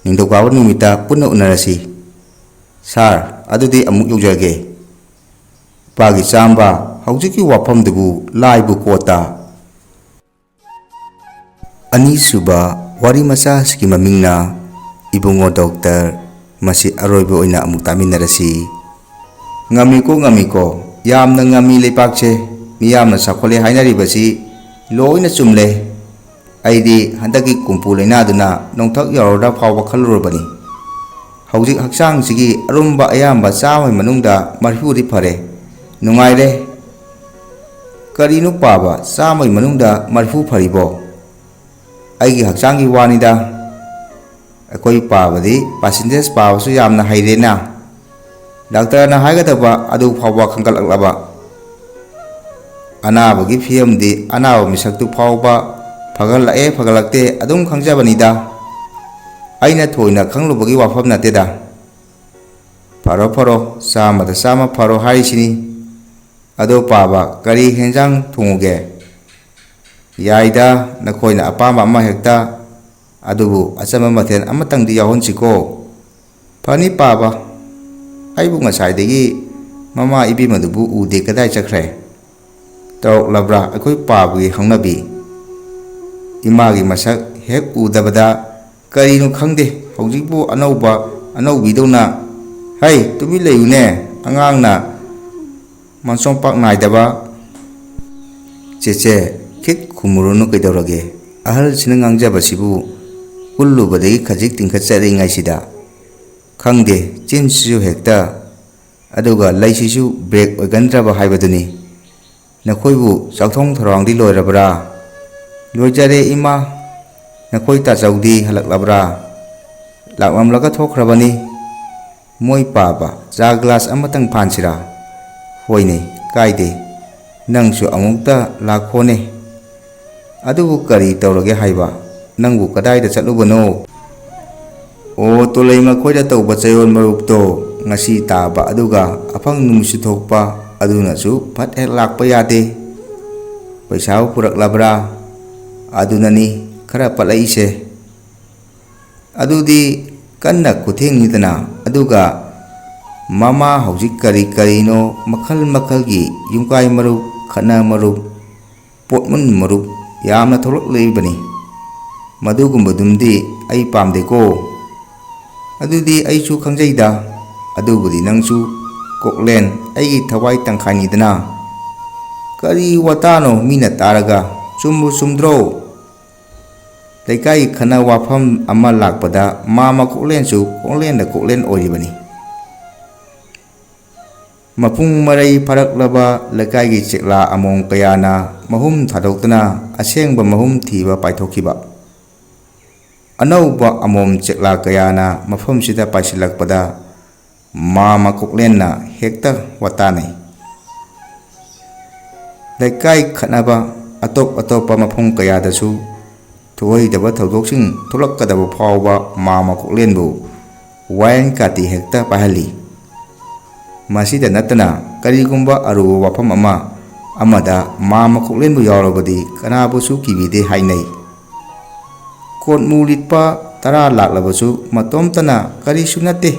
ꯅꯤꯡꯊꯧꯀꯥꯕ ꯅꯨꯃꯤꯠꯇ ꯄꯨꯟꯅ ꯎꯅꯔꯁꯤ. ꯁꯥꯔ, ꯑꯗꯨꯗꯤ ꯑꯃꯨꯛ ꯌꯧꯖꯔꯒꯦ. ꯏꯄꯥꯒꯤ ꯆꯥꯝꯕ, ꯍꯧꯖꯤꯛꯀꯤ ꯋꯥꯐꯝꯗꯨꯕꯨ ꯂꯥꯏꯕꯨ ꯀꯣꯔꯠꯇ? ꯑꯅꯤꯁꯨꯕ ꯋꯥꯔꯤ ꯃꯆꯥ ꯑꯁꯤꯒꯤ ꯃꯃꯤꯡꯅ ꯏꯕꯨꯡꯉꯣ ꯗꯣꯛꯇꯔ. ꯃꯁꯤ ꯑꯔꯣꯏꯕ ꯑꯣꯏꯅ ꯑꯃꯨꯛ ꯇꯥꯃꯤꯟꯅꯔꯁꯤ. ꯉꯝꯃꯤꯀꯣ, ꯌꯥꯝꯅ ꯉꯝꯃꯤ ꯂꯩꯄꯥꯛꯁꯦ. ꯃꯤꯌꯥꯝꯅ ꯆꯥꯎꯈꯠꯂꯦ ꯍꯥꯏꯅꯔꯤꯕꯁꯤ ꯂꯣꯏꯅ ꯆꯨꯝꯂꯦ. ꯑꯩꯗꯤ ꯍꯟꯗꯛꯀꯤ ꯀꯨꯝꯄꯨ ꯂꯩꯅꯥꯗꯨꯅ ꯅꯣꯡꯊꯛ ꯌꯧꯔꯗ꯭ꯔꯥ ꯐꯥꯎꯕ ꯈꯜꯂꯨꯔꯕꯅꯤ. ꯍꯧꯖꯤꯛ ꯍꯛꯆꯥꯡꯁꯤꯒꯤ ꯑꯔꯨꯝꯕ ꯑꯌꯥꯝꯕ ꯆꯥꯝꯃꯒꯤ ꯃꯅꯨꯡꯗ 40ꯗꯤ ꯐꯔꯦ. ꯅꯨꯡꯉꯥꯏꯔꯦ. ꯀꯔꯤꯅꯣ ꯄꯥꯕ, 100ꯒꯤ ꯃꯅꯨꯡꯗ 40 ꯐꯔꯤꯕꯣ? ꯑꯩꯒꯤ ꯍꯛꯆꯥꯡꯒꯤ ꯋꯥꯅꯤꯗ. ꯑꯩꯈꯣꯏ ꯄꯥꯕꯗꯤ ꯄꯥꯔꯁꯦꯟꯇꯦꯖ ꯄꯥꯕꯁꯨ ꯌꯥꯝꯅ ꯍꯩꯔꯦꯅ. ꯗꯥꯛꯇꯔꯅ ꯍꯥꯏꯒꯗꯕ ꯑꯗꯨ ꯐꯥꯎꯕ ꯈꯪꯒꯠꯂꯛꯂꯕ. ꯑꯅꯥꯕꯒꯤ ꯐꯤꯕꯝꯗꯤ ꯑꯅꯥꯕ ꯃꯤꯁꯛꯇꯨ fauba ꯐꯒꯠꯂꯛꯇꯦ ꯑꯗꯨꯝ ꯈꯪꯖꯕꯅꯤꯗ. ꯑꯩꯅ ꯊꯣꯏꯅ ꯈꯪꯂꯨꯕꯒꯤ ꯋꯥꯐꯝ ꯅꯠꯇꯦꯗ. ꯐꯔꯣ, 100ꯗ 100 ꯐꯔꯣ ꯍꯥꯏꯔꯤꯁꯤꯅꯤ. ꯑꯗꯣ ꯄꯥꯕ, ꯀꯔꯤ ꯍꯦꯟꯖꯥꯡ ꯊꯣꯡꯉꯨꯒꯦ? ꯌꯥꯏꯗ, ꯅꯈꯣꯏꯅ ꯑꯄꯥꯝꯕ ꯑꯃ ꯍꯦꯛꯇ. ꯑꯗꯨꯕꯨ ꯑꯆꯝꯕ ꯃꯊꯦꯜ ꯑꯃꯇꯪꯗꯤ ꯌꯥꯎꯍꯟꯁꯤꯀꯣ. ꯐꯅꯤ ꯄꯥꯕ. ꯑꯩꯕꯨ ꯉꯁꯥꯏꯗꯒꯤ ꯃꯃꯥ ꯏꯕꯦꯝꯃꯗꯨꯕꯨ ꯎꯗꯦ, ꯀꯗꯥꯏ ꯆꯠꯈ꯭ꯔꯦ? ꯇꯧꯔꯛꯂꯕ꯭ꯔꯥ ꯑꯩꯈꯣꯏ ꯄꯥꯕꯒꯤ ꯍꯧꯅꯕꯤ? ꯏꯃꯥꯒꯤ ꯃꯁꯛ ꯍꯦꯛ ꯎꯗꯕꯗ ꯀꯔꯤꯅꯣ ꯈꯪꯗꯦ, ꯍꯧꯖꯤꯛꯄꯨ ꯑꯅꯧꯕꯤꯗꯧꯅ. ꯍꯩ, ꯇꯨꯃꯤꯟ ꯂꯩꯌꯨꯅꯦ, ꯑꯉꯥꯡꯅ ꯃꯟꯁꯣꯡꯄꯥꯛ ꯅꯥꯏꯗꯕ. ꯆꯦꯆꯦ, ꯈꯤꯠ ꯈꯨꯝꯃꯨꯔꯨꯅꯨ ꯀꯩꯗꯧꯔꯒꯦ? ꯑꯍꯜꯁꯤꯅ ꯉꯥꯡꯖꯕꯁꯤꯕꯨ ꯎꯜꯂꯨꯕꯗꯒꯤ ꯈꯖꯤꯛ ꯇꯤꯡꯈꯠꯆꯔꯤꯉꯩꯁꯤꯗ. ꯈꯪꯗꯦ, ꯆꯤꯟꯁꯤꯁꯨ ꯍꯦꯛꯇ. ꯑꯗꯨꯒ ꯂꯩꯁꯤꯁꯨ ꯕ꯭ꯔꯦꯛ ꯑꯣꯏꯒꯟꯗ꯭ꯔꯕ ꯍꯥꯏꯕꯗꯨꯅꯤ. ꯅꯈꯣꯏꯕꯨ ꯆꯥꯛꯊꯣꯡ ꯊꯧꯔꯥꯡꯗꯤ ꯂꯣꯏꯔꯕ꯭ꯔꯥ? ꯂꯣꯏꯖꯔꯦ ꯏꯃꯥ. ꯅꯈꯣꯏ ꯇꯥꯆꯧꯗꯤ ꯍꯜꯂꯛꯂꯕ꯭ꯔꯥ? ꯂꯥꯛꯂꯝꯂꯒ ꯊꯣꯛꯈ꯭ꯔꯕꯅꯤ. ꯃꯣꯏ ꯄꯥꯕ, ꯆꯥ ꯒ꯭ꯂꯥꯁ ꯑꯃꯇꯪ ꯐꯥꯟꯁꯤꯔꯥ? ꯍꯣꯏꯅꯦ, ꯀꯥꯏꯗꯦ. ꯅꯪꯁꯨ ꯑꯃꯨꯛꯇ ꯂꯥꯛꯈꯣꯅꯦ. ꯑꯗꯨꯕꯨ ꯀꯔꯤ ꯇꯧꯔꯒꯦ ꯍꯥꯏꯕ? ꯅꯪꯕꯨ ꯀꯗꯥꯏꯗ ꯆꯠꯂꯨꯕꯅꯣ? ꯑꯣ, ꯇꯣꯂꯩꯃ ꯈꯣꯏꯗ ꯇꯧꯕ ꯆꯌꯣꯜ ꯃꯔꯨꯞꯇꯣ ꯉꯁꯤ ꯇꯥꯕ, ꯑꯗꯨꯒ ꯑꯐꯪ ꯅꯨꯡꯁꯤꯠ ꯊꯣꯛꯄ, ꯑꯗꯨꯅꯁꯨ ꯐꯠ ꯍꯦꯛ ꯂꯥꯛꯄ ꯌꯥꯗꯦ. ꯄꯩꯁꯥꯕꯨ ꯄꯨꯔꯛꯂꯕ꯭ꯔꯥ? ꯑꯗꯨꯅꯅꯤ ꯈꯔ ꯄꯠꯂꯛꯏꯁꯦ. ꯑꯗꯨꯗꯤ ꯀꯟꯅ ꯈꯨꯊꯦꯡꯅꯤꯗꯅ. ꯑꯗꯨꯒ ꯃꯃꯥ ꯍꯧꯖꯤꯛ ꯀꯔꯤꯅꯣ ꯃꯈꯜ ꯃꯈꯜꯒꯤ ꯌꯨꯝꯀꯥꯏ ꯃꯔꯨꯞ, ꯈꯠꯅ ꯃꯔꯨꯞ, ꯄꯣꯠꯃꯨꯟ ꯃꯔꯨꯞ ꯌꯥꯝꯅ ꯊꯣꯛꯂꯛꯂꯤꯕꯅꯤ. ꯃꯗꯨꯒꯨꯝꯕꯗꯨꯝꯗꯤ ꯑꯩ ꯄꯥꯝꯗꯦꯀꯣ. ꯑꯗꯨꯗꯤ ꯑꯩꯁꯨ ꯈꯪꯖꯩꯗ. ꯑꯗꯨꯕꯨꯗꯤ ꯅꯪꯁꯨ ꯀꯣꯛꯂꯦꯟ ꯑꯩꯒꯤ ꯊꯋꯥꯏ ꯇꯪꯈꯥꯏꯅꯤꯗꯅ. ꯀꯔꯤ ꯋꯥꯇꯥꯅꯣ ꯃꯤꯅ ꯇꯥꯔꯒ? ꯆꯨꯝꯕꯨ ꯆꯨꯝꯗ꯭ꯔꯣ? ꯂꯩꯀꯥꯏꯒꯤ ꯈꯟꯅ ꯋꯥꯐꯝ ꯑꯃ ꯂꯥꯛꯄꯗ ꯃꯥꯃ ꯀꯣꯛꯂꯦꯟꯁꯨ ꯀꯣꯛꯂꯦꯟꯗ ꯀꯣꯛꯂꯦꯟ ꯑꯣꯏꯔꯤꯕꯅꯤ. ꯃꯄꯨꯡ ꯃꯔꯩ ꯐꯥꯔꯛꯂꯕ ꯂꯩꯀꯥꯏꯒꯤ ꯆꯦꯛꯂꯥ ꯑꯃꯣꯝ ꯀꯌꯥꯅ ꯃꯍꯨꯝ ꯊꯥꯗꯣꯛꯇꯨꯅ ꯑꯁꯦꯡꯕ ꯃꯍꯨꯝ ꯊꯤꯕ ꯄꯥꯏꯊꯣꯛꯈꯤꯕ. ꯑꯅꯧꯕ ꯑꯃꯣꯝ ꯆꯦꯛꯂꯥ ꯀꯌꯥꯅ ꯃꯐꯝꯁꯤꯗ ꯄꯥꯏꯁꯤꯜꯂꯛꯄꯗ ꯃꯥꯃ ꯀꯣꯛꯂꯦꯟꯅ ꯍꯦꯛꯇ ꯋꯥꯇꯥꯅꯩ. ꯂꯩꯀꯥꯏ ꯈꯠꯅꯕ ꯑꯇꯣꯞ ꯑꯇꯣꯞꯄ ꯃꯐꯝ ꯀꯌꯥꯗꯁꯨ ꯊꯣꯛꯍꯩꯗꯕ ꯊꯧꯗꯣꯛꯁꯤꯡ ꯊꯣꯛꯂꯛꯀꯗꯕ ꯐꯥꯎꯕ ꯃꯥꯃ ꯀꯣꯛꯂꯦꯟꯕꯨ ꯋꯥꯌꯦꯟ ꯀꯥꯇꯤ ꯍꯦꯛꯇ ꯄꯥꯏꯍꯜꯂꯤ. ꯃꯁꯤꯗ ꯅꯠꯇꯅ ꯀꯔꯤꯒꯨꯝꯕ ꯑꯔꯨꯕ ꯋꯥꯐꯝ ꯑꯃꯗ ꯃꯥꯃ ꯀꯣꯛꯂꯦꯟꯕꯨ ꯌꯥꯎꯔꯕꯗꯤ ꯀꯅꯥꯕꯨꯁꯨ ꯀꯤꯕꯤꯗꯦ ꯍꯥꯏꯅꯩ. ꯀꯣꯠꯃꯨ ꯂꯤꯠꯄ 10 ꯂꯥꯛꯂꯕꯁꯨ ꯃꯇꯣꯝꯇꯅ ꯀꯔꯤꯁꯨ ꯅꯠꯇꯦ.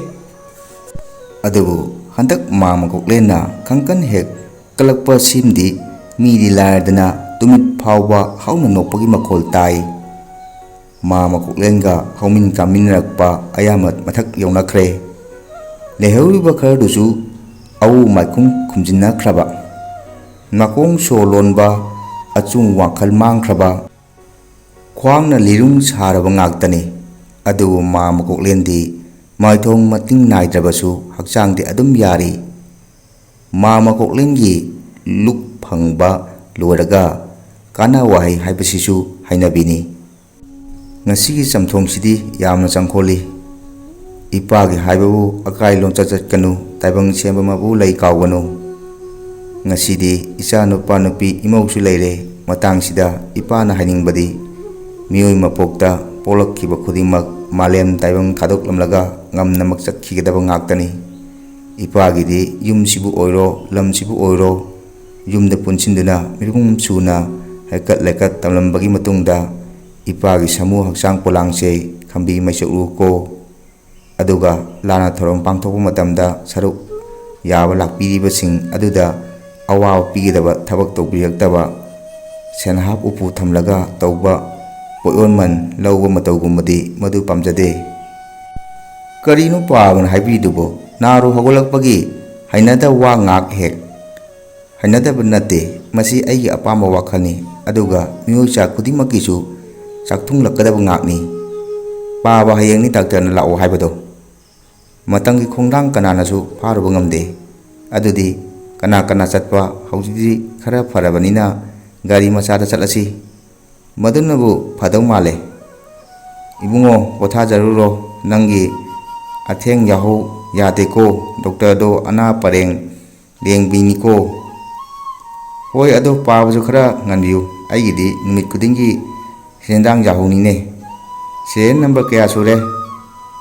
ꯑꯗꯨꯕꯨ ꯍꯟꯗꯛ ꯃꯥꯃ ꯀꯣꯛꯂꯦꯟꯅ ꯈꯪꯀꯟ ꯍꯦꯛ ꯀꯜꯂꯛꯄ ꯁꯤꯝꯗꯤ ꯃꯤꯗꯤ ꯂꯥꯏꯔꯗꯅ ꯇꯨꯃꯤꯠ ꯐꯥꯎꯕ ꯍꯧꯅ ꯅꯣꯛꯄꯒꯤ ꯃꯈꯣꯜ ꯇꯥꯏ. ꯃꯥꯃ ꯀꯣꯛꯂꯦꯟꯒ ꯍꯧꯃꯤꯟ ꯀꯥꯃꯤꯟꯅꯔꯛꯄ ꯑꯌꯥꯝꯕ ꯃꯊꯛ ꯌꯧꯅꯈ꯭ꯔꯦ. ꯂꯩꯍꯧꯔꯤꯕ ꯈꯔꯗꯨꯁꯨ ꯑꯎ ꯃꯥꯏꯈꯨꯝ ꯈꯨꯝꯖꯤꯟꯅꯈ꯭ꯔꯕ, ꯅꯥꯀꯣꯡ ꯁꯣ ꯂꯣꯟꯕ, ꯑꯆꯨꯡ ꯋꯥꯡꯈꯜ ꯃꯥꯡꯈ꯭ꯔꯕ, ꯈ꯭ꯋꯥꯡꯅ ꯂꯤꯔꯨꯡ ꯁꯥꯔꯕ ꯉꯥꯛꯇꯅꯤ. ꯑꯗꯨꯕꯨ ꯃꯥꯃ ꯀꯣꯛꯂꯦꯟꯗꯤ ꯃꯥꯏꯊꯣꯡ ꯃꯇꯤꯡ ꯅꯥꯏꯗ꯭ꯔꯕꯁꯨ ꯍꯛꯆꯥꯡꯗꯤ ꯑꯗꯨꯝ ꯌꯥꯔꯤ. ꯃꯥꯃ ꯀꯣꯛꯂꯦꯟꯒꯤ ꯂꯨꯛ ꯐꯪꯕ ꯂꯣꯏꯔꯒ ꯀꯥꯟꯅ ꯋꯥꯍꯩ ꯍꯥꯏꯕꯁꯤꯁꯨ ꯍꯩꯅꯕꯤꯅꯤ. ꯉꯁꯤꯒꯤ ꯆꯝꯊꯣꯡꯁꯤꯗꯤ ꯌꯥꯝꯅ ꯆꯪꯈꯣꯜꯂꯤ. ꯏꯄꯥꯒꯤ ꯍꯥꯏꯕꯕꯨ ꯑꯀꯥꯏ ꯂꯣꯟꯆꯠ ꯆꯠꯀꯅꯨ, ꯇꯥꯏꯕꯪ ꯁꯦꯝꯕ ꯃꯄꯨ ꯂꯩ ꯀꯥꯎꯒꯅꯨ. ꯉꯁꯤꯗꯤ ꯏꯆꯥ ꯅꯨꯄꯥ ꯅꯨꯄꯤ ꯏꯃꯧꯁꯨ ꯂꯩꯔꯦ. ꯃꯇꯥꯡꯁꯤꯗ ꯏꯄꯥꯅ ꯍꯥꯏꯅꯤꯡꯕꯗꯤ ꯃꯤꯑꯣꯏ ꯃꯄꯣꯛꯇ ꯄꯣꯛꯂꯛꯈꯤꯕ ꯈꯨꯗꯤꯡꯃꯛ ꯃꯥꯂꯦꯝ ꯇꯥꯏꯕꯪ ꯊꯥꯗꯣꯛꯂꯝꯂꯒ ꯉꯝꯅꯃꯛ ꯆꯠꯈꯤꯒꯗꯕ ꯉꯥꯛꯇꯅꯤ. ꯏꯄꯥꯒꯤꯗꯤ ꯌꯨꯝꯁꯤꯕꯨ ꯑꯣꯏꯔꯣ ꯂꯝꯁꯤꯕꯨ ꯑꯣꯏꯔꯣ ꯌꯨꯝꯗ ꯄꯨꯟꯁꯤꯟꯗꯨꯅ ꯃꯤꯄꯨꯝ ꯁꯨꯅ ꯍꯩꯀꯠ ꯂꯩꯀꯠ ꯇꯝꯂꯝꯕꯒꯤ ꯃꯇꯨꯡꯗ ꯏꯄꯥꯒꯤ ꯁꯥꯃꯨ ꯍꯛꯆꯥꯡ ꯄꯣꯂꯥꯡꯁꯦ ꯈꯝꯕꯤ ꯃꯩꯆꯠꯂꯨ ꯀꯣ ꯑꯗꯨꯒ ꯂꯥꯟꯅ ꯊꯧꯔꯝ ꯄꯥꯡꯊꯣꯛꯄ ꯃꯇꯝꯗ ꯁꯔꯨꯛ ꯌꯥꯕ ꯂꯥꯛꯄꯤꯔꯤꯕꯁꯤꯡ ꯑꯗꯨꯗ ꯑꯋꯥꯕ ꯄꯤꯒꯗꯕ ꯊꯕꯛ ꯇꯧꯕꯤꯔꯛꯇꯕ ꯁꯦꯟꯍꯥꯞ ꯎꯄꯨ ꯊꯝꯂꯒ ꯇꯧꯕ ꯄꯣꯠꯌꯣꯟꯃꯟ ꯂꯧꯕ ꯃꯇꯧꯒꯨꯝꯕꯗꯤ ꯃꯗꯨ ꯄꯥꯝꯖꯗꯦ꯫ ꯀꯔꯤꯅꯣ ꯄꯥꯕꯅ ꯍꯥꯏꯕꯤꯔꯤꯗꯨꯕꯣ? ꯅꯥꯔꯨ ꯍꯧꯒꯠꯂꯛꯄꯒꯤ ꯍꯩꯅꯗꯕ ꯋꯥ ꯉꯥꯛ ꯍꯦꯛ ꯍꯩꯅꯗꯕ ꯅꯠꯇꯦ, ꯃꯁꯤ ꯑꯩꯒꯤ ꯑꯄꯥꯝꯕ ꯋꯥꯈꯜꯅꯤ ꯑꯗꯨꯒ ꯃꯤꯑꯣꯏ ꯈꯨꯗꯤꯡꯃꯛꯀꯤꯁꯨ ꯆꯥꯛꯊꯨꯡꯂꯛꯀꯗꯕ ꯉꯥꯛꯅꯤ꯫ ꯄꯥꯕ ꯍꯌꯦꯡꯅꯤ ꯗꯥꯛꯇꯔꯅ ꯂꯥꯛꯑꯣ ꯍꯥꯏꯕꯗꯣ꯫ ꯃꯇꯝꯒꯤ ꯈꯣꯡꯊꯥꯡ ꯀꯅꯥꯅꯁꯨ ꯐꯥꯔꯨꯕ ꯉꯝꯗꯦ꯫ ꯑꯗꯨꯗꯤ ꯀꯅꯥ ꯆꯠꯄ? ꯍꯧꯖꯤꯛꯇꯤ ꯈꯔ ꯐꯔꯕꯅꯤꯅ ꯒꯥꯔꯤ ꯃꯆꯥꯗ ꯆꯠꯂꯁꯤ꯫ ꯃꯗꯨꯅꯕꯨ ꯐꯗꯧ ꯃꯥꯜꯂꯦ꯫ ꯏꯕꯨꯡꯉꯣ ꯄꯣꯊꯥꯖꯔꯨꯔꯣ, ꯅꯪꯒꯤ ꯑꯊꯦꯡ ꯌꯥꯍꯧ ꯌꯥꯗꯦꯀꯣ, ꯗꯣꯛꯇꯔꯗꯣ ꯑꯅꯥ ꯄꯔꯦꯡ ꯌꯦꯡꯕꯤꯅꯤꯀꯣ꯫ ꯍꯣꯏ, ꯑꯗꯣ ꯄꯥꯕꯁꯨ ꯈꯔ ꯉꯟꯕꯤꯌꯨ, ꯑꯩꯒꯤꯗꯤ ꯅꯨꯃꯤꯠ ꯈꯨꯗꯤꯡꯒꯤ ꯁꯦꯟꯗꯥꯡ ꯌꯥꯍꯧꯅꯤꯅꯦ꯫ ꯁꯦꯔꯤꯌꯦꯜ ꯅꯝꯕꯔ ꯀꯌꯥ ꯁꯨꯔꯦ?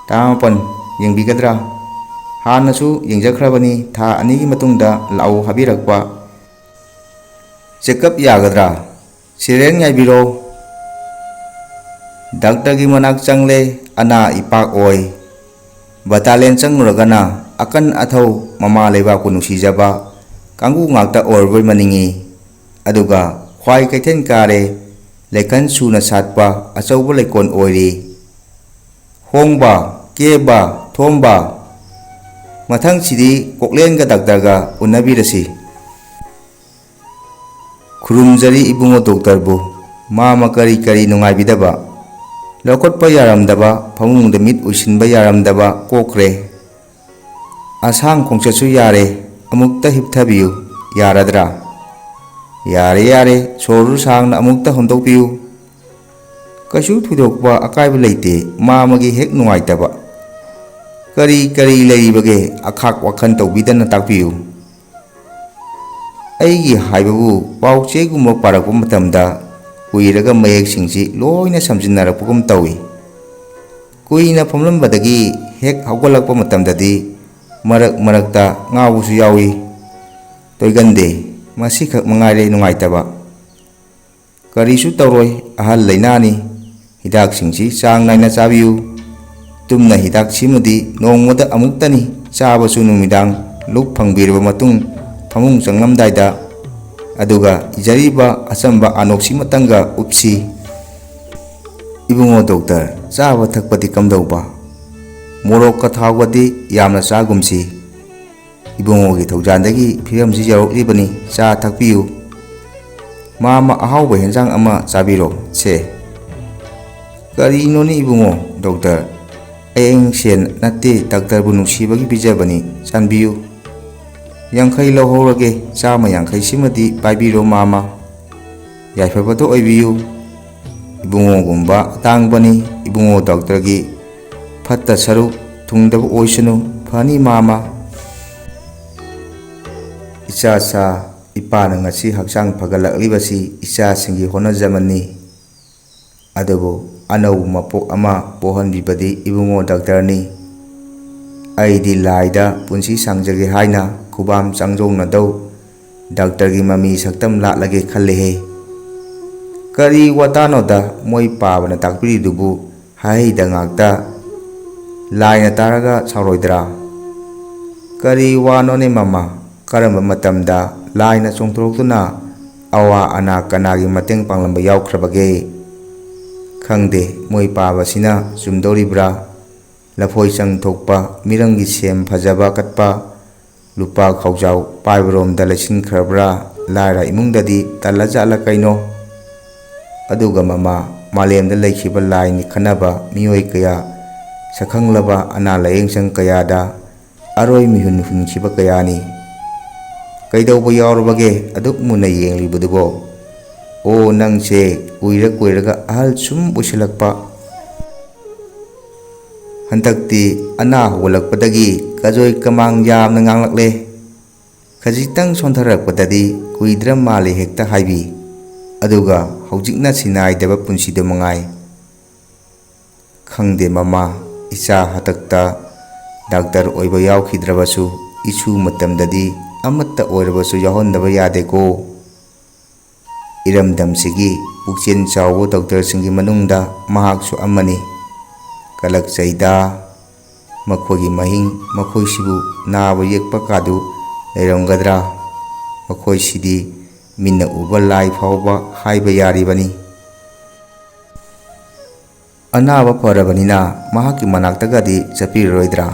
19 ꯌꯦꯡꯕꯤꯒꯗ꯭ꯔꯥ? ꯍꯥꯟꯅꯁꯨ ꯌꯦꯡꯖꯈ꯭ꯔꯕꯅꯤ, ꯊꯥ 2ꯒꯤ ꯃꯇꯨꯡꯗ ꯂꯥꯛꯎ ꯍꯥꯏꯕꯤꯔꯛꯄ꯫ ꯆꯦꯛꯑꯞ ꯌꯥꯒꯗ꯭ꯔꯥ? ꯁꯦꯔꯤꯌꯦꯜ ꯉꯥꯏꯕꯤꯔꯣ꯫ ꯗꯥꯛꯇꯔꯒꯤ ꯃꯅꯥꯛ ꯆꯪꯂꯦ, ꯑꯅꯥ ꯏꯄꯥꯛ ꯑꯣꯏ꯫ ꯕꯇꯥꯂꯤꯌꯟ ꯆꯪꯉꯨꯔꯒꯅ ꯑꯀꯟ ꯑꯊꯧ ꯃꯃꯥ ꯂꯩꯕꯥꯛꯄꯨ ꯅꯨꯡꯁꯤꯖꯕ ꯀꯥꯡꯕꯨ ꯉꯥꯛꯇ ꯑꯣꯏꯔꯕꯣꯏ ꯃꯅꯤꯡꯉꯤ꯫ ꯑꯗꯨꯒ ꯈ꯭ꯋꯥꯏ ꯀꯩꯊꯦꯜ ꯀꯥꯔꯦ, ꯂꯩꯈꯟ ꯁꯨꯅ ꯁꯥꯠꯄ ꯑꯆꯧꯕ ꯂꯩꯀꯣꯜ ꯑꯣꯏꯔꯤ꯫ ꯍꯣꯡꯕ, ꯀꯦꯕ, ꯊꯣꯝꯕ, ꯃꯊꯪꯁꯤꯗꯤ ꯀꯣꯛꯂꯦꯟꯒ ꯗꯥꯛꯇꯔꯒ ꯎꯅꯕꯤꯔꯁꯤ꯫ ꯈꯨꯔꯨꯝꯖꯔꯤ ꯏꯕꯨꯡꯉꯣ ꯗꯣꯛꯇꯔꯕꯨ꯫ ꯃꯥꯃ ꯀꯔꯤ ꯅꯨꯡꯉꯥꯏꯕꯤꯗꯕ? ꯂꯧꯈꯠꯄ ꯌꯥꯔꯝꯗꯕ, ꯐꯃꯨꯡꯗ ꯃꯤꯠ ꯎꯏꯁꯤꯟꯕ ꯌꯥꯔꯝꯗꯕ ꯀꯣꯛꯈ꯭ꯔꯦ꯫ ꯑꯁꯥꯡ ꯈꯣꯡꯆꯠꯁꯨ ꯌꯥꯔꯦ, ꯑꯃꯨꯛꯇ ꯍꯤꯞꯊꯕꯤꯌꯨ ꯌꯥꯔꯗ꯭ꯔꯥ? ꯌꯥꯔꯦ, ꯁꯣꯔꯁꯨ ꯁꯥꯡꯅ ꯑꯃꯨꯛꯇ ꯍꯣꯟꯗꯣꯛꯄꯤꯌꯨ꯫ ꯀꯩꯁꯨ ꯊꯣꯏꯗꯣꯛꯄ ꯑꯀꯥꯏꯕ ꯂꯩꯇꯦ, ꯃꯥꯃꯒꯤ ꯍꯦꯛ ꯅꯨꯡꯉꯥꯏꯇꯕ ꯀꯔꯤ ꯂꯩꯔꯤꯕꯒꯦ ꯑꯈꯥꯛ ꯋꯥꯈꯟ ꯇꯧꯕꯤꯗꯅ ꯇꯥꯛꯄꯤꯌꯨ꯫ ꯑꯩꯒꯤ ꯍꯥꯏꯕꯕꯨ ꯄꯥꯎꯆꯦꯒꯨꯝꯕ ꯄꯥꯔꯛꯄ ꯃꯇꯝꯗ ꯎꯏꯔꯒ ꯃꯌꯦꯛꯁꯤꯡꯁꯤ ꯂꯣꯏꯅ ꯁꯝꯖꯤꯟꯅꯔꯛꯄꯒꯨꯝ ꯇꯧꯏ꯫ ꯀꯨꯏꯅ ꯐꯝꯂꯝꯕꯗꯒꯤ ꯍꯦꯛ ꯍꯧꯒꯠꯂꯛꯄ ꯃꯇꯝꯗꯗꯤ ꯃꯔꯛꯇ ꯉꯥꯎꯕꯁꯨ ꯌꯥꯎꯏ꯫ ꯇꯣꯏꯒꯟꯗꯦ, ꯃꯁꯤꯈꯛ ꯃꯉꯥꯏꯔꯦ ꯅꯨꯡꯉꯥꯏꯇꯕ꯫ ꯀꯔꯤꯁꯨ ꯇꯧꯔꯣꯏ, ꯑꯍꯜ ꯂꯩꯅꯥꯅꯤ꯫ ꯍꯤꯗꯥꯛꯁꯤꯡꯁꯤ ꯆꯥꯡ ナꯏꯅ ꯆꯥꯕꯤꯌꯨ꯫ ꯇꯨꯝꯅ ꯍꯤꯗꯥꯛ ꯁꯤꯃꯗꯤ ꯅꯣꯡꯃꯗ ꯑꯃꯨꯛꯇꯅꯤ ꯆꯥꯕꯁꯨ ꯅꯨꯃꯤꯗꯥꯡ ꯂꯨꯛ ꯐꯪꯕꯤꯔꯕ ꯃꯇꯨꯡ ꯐꯃꯨꯡ ꯆꯪꯂꯝꯗꯥꯏꯗ, ꯑꯗꯨꯒ ꯏꯖꯔꯤꯕ ꯑꯆꯝꯕ ꯑꯅꯣꯛꯁꯤꯃꯇꯪꯒ ꯎꯞꯁꯤ꯫ ꯏꯕꯨꯡꯉꯣ ꯗꯣꯛꯇꯔ, ꯆꯥꯕ ꯊꯛꯄꯗꯤ ꯀꯝꯗꯧꯕ? ꯃꯣꯔꯣꯛꯀ ꯊꯥꯎꯒꯗꯤ ꯌꯥꯝꯅ ꯆꯥꯒꯨꯝꯁꯤ꯫ ꯏꯕꯨꯡꯉꯣꯒꯤ ꯊꯧꯖꯥꯟꯗꯒꯤ ꯐꯤꯕꯝꯁꯤ ꯌꯧꯔꯛꯂꯤꯕꯅꯤ, ꯆꯥ ꯊꯛꯄꯤꯌꯨ꯫ ꯃꯥꯃ ꯑꯍꯥꯎꯕ ꯍꯦꯟꯖꯥꯡ ꯑꯃ ꯆꯥꯕꯤꯔꯣ ꯁꯦ꯫ ꯀꯔꯤꯅꯣꯅꯦ ꯏꯕꯨꯡꯉꯣ ꯗꯣꯛꯇꯔ, ꯑꯌꯦꯡ ꯁꯦꯟ ꯅꯠꯇꯦ, ꯗꯥꯛꯇꯔꯕꯨ ꯅꯨꯡꯁꯤꯕꯒꯤ ꯄꯤꯖꯕꯅꯤ, ꯆꯥꯟꯕꯤꯌꯨ꯫ 50 ꯂꯧꯍꯧꯔꯒꯦ, 150 ꯁꯤꯃꯗꯤ ꯄꯥꯏꯕꯤꯔꯣ ꯃꯥꯃ꯫ ꯌꯥꯏꯐꯕꯇ ꯑꯣꯏꯕꯤꯌꯨ꯫ ꯏꯕꯨꯡꯉꯣꯒꯨꯝꯕ ꯑꯇꯥꯡꯕꯅꯤ, ꯏꯕꯨꯡꯉꯣ ꯗꯥꯛꯇꯔꯒꯤ ꯐꯠꯇ ꯁꯔꯨꯛ ꯊꯨꯡꯗꯕ ꯑꯣꯏꯁꯅꯨ, ꯐꯅꯤ ꯃꯥꯃ꯫ ꯏꯆꯥꯆꯥ, ꯏꯄꯥꯅ ꯉꯁꯤ ꯍꯛꯆꯥꯡ ꯐꯒꯠꯂꯛꯂꯤꯕꯁꯤ ꯏꯆꯥꯁꯤꯡꯒꯤ ꯍꯣꯠꯅꯖꯃꯟꯅꯤ꯫ ꯑꯗꯨꯕꯨ ꯑꯅꯧꯕ ꯃꯄꯣꯛ ꯑꯃ ꯄꯣꯛꯍꯟꯕꯤꯕꯗꯤ ꯏꯕꯨꯡꯉꯣ ꯗꯥꯛꯇꯔꯅꯤ꯫ ꯑꯩꯗꯤ ꯂꯥꯏꯗ ꯄꯨꯟꯁꯤ ꯁꯥꯡꯖꯒꯦ ꯍꯥꯏꯅ ꯈꯨꯕꯥꯝ ꯆꯥꯡꯖꯧꯅꯗꯧ ꯗꯥꯛꯇꯔꯒꯤ ꯃꯃꯤ ꯁꯛꯇꯝ ꯂꯥꯠꯂꯒꯦ ꯈꯜꯂꯦꯍꯦ꯫ ꯀꯔꯤ ꯋꯥꯇꯥꯅꯣꯗ ꯃꯣꯏ ꯄꯥꯕꯅ ꯇꯥꯛꯄꯤꯔꯤꯗꯨꯕꯨ ꯍꯥꯍꯩꯗ ꯉꯥꯛꯇ, ꯂꯥꯏꯅ ꯇꯥꯔꯒ ꯁꯥꯎꯔꯣꯏꯗ꯭ꯔꯥ? ꯀꯔꯤ ꯋꯥꯅꯣꯅꯦ ꯃꯃꯥ? ꯀꯔꯝꯕ ꯃꯇꯝꯗ ꯂꯥꯏꯅ ꯆꯣꯡꯊꯣꯔꯛꯇꯨꯅ ꯑꯋꯥ ꯑꯅꯥ ꯀꯅꯥꯒꯤ ꯃꯇꯦꯡ ꯄꯥꯡꯂꯝꯕ ꯌꯥꯎꯈ꯭ꯔꯕꯒꯦ? ꯈꯪꯗꯦ ꯃꯣꯏ ꯄꯥꯕꯁꯤꯅ ꯆꯨꯝꯗꯧꯔꯤꯕ꯭ꯔꯥ? ꯂꯐꯣꯏ ꯆꯪ ꯊꯣꯛꯄ, ꯃꯤꯔꯝꯒꯤ ꯁꯦꯝ ꯐꯖꯕ ꯀꯠꯄ, ꯂꯨꯄꯥ ꯈꯥꯎꯖꯥꯎ ꯄꯥꯏꯕꯔꯣꯝꯗ ꯂꯩꯁꯤꯟꯈ꯭ꯔꯕ꯭ꯔꯥ ꯂꯥꯏꯔ ꯏꯃꯨꯡꯗꯗꯤ ꯇꯜꯂꯖꯥꯠꯂ ꯀꯩꯅꯣ? ꯑꯗꯨꯒ ꯃꯃꯥ, ꯃꯥꯂꯦꯝꯗ ꯂꯩꯈꯤꯕ ꯂꯥꯏꯅꯤ ꯈꯟꯅꯕ ꯃꯤꯑꯣꯏ ꯀꯌꯥ, ꯁꯛꯈꯪꯂꯕ ꯑꯅꯥ ꯂꯥꯌꯦꯡꯁꯪ ꯀꯌꯥꯗ ꯑꯔꯣꯏ ꯃꯤꯍꯨꯟ ꯍꯨꯟꯈꯤꯕ ꯀꯌꯥꯅꯤ꯫ ꯀꯩꯗꯧꯕ ꯌꯥꯎꯔꯕꯒꯦ ꯑꯗꯨꯛ ꯃꯨꯟꯅ ꯌꯦꯡꯂꯤꯕꯗꯨꯕꯣ? ꯑꯣ, ꯅꯪꯁꯦ ꯀꯨꯏꯔꯒ ꯑꯍꯜ ꯁꯨꯝ ꯑꯣꯏꯁꯤꯜꯂꯛꯄ꯫ ꯍꯟꯗꯛꯇꯤ ꯑꯅꯥ ꯍꯧꯒꯠꯂꯛꯄꯗꯒꯤ ꯀꯖꯣꯏ ꯀꯃꯥꯡ ꯌꯥꯝꯅ ꯉꯥꯡꯂꯛꯂꯦ꯫ ꯈꯖꯤꯛꯇꯪ ꯁꯣꯟꯊꯔꯛꯄꯗꯗꯤ ꯀꯨꯏꯗ꯭ꯔ ꯃꯥꯜꯂꯦ ꯍꯦꯛꯇ ꯍꯥꯏꯕꯤ, ꯑꯗꯨꯒ ꯍꯧꯖꯤꯛꯅ ꯁꯤꯟꯅꯥꯏꯗꯕ ꯄꯨꯟꯁꯤꯗꯨ ꯃꯉꯥꯏ꯫ ꯈꯪꯗꯦ ꯃꯃꯥ, ꯏꯆꯥ ꯍꯥꯛꯇꯛꯇ ꯗꯥꯛꯇꯔ ꯑꯣꯏꯕ ꯌꯥꯎꯈꯤꯗ꯭ꯔꯕꯁꯨ isu matamdadi amatta oirabasu yahondaba yadeko. Iramdamsigi pukchen chawbo doctor singi manungda mahaksu amani. Kalakchaida makhogi mahing makhoisibu naba yekpa kadu leiramgadra. Makhoisidi minna uba lai phawba haiba yaribani. Anaba parabanina mahaki manaktagadi chapiroidra.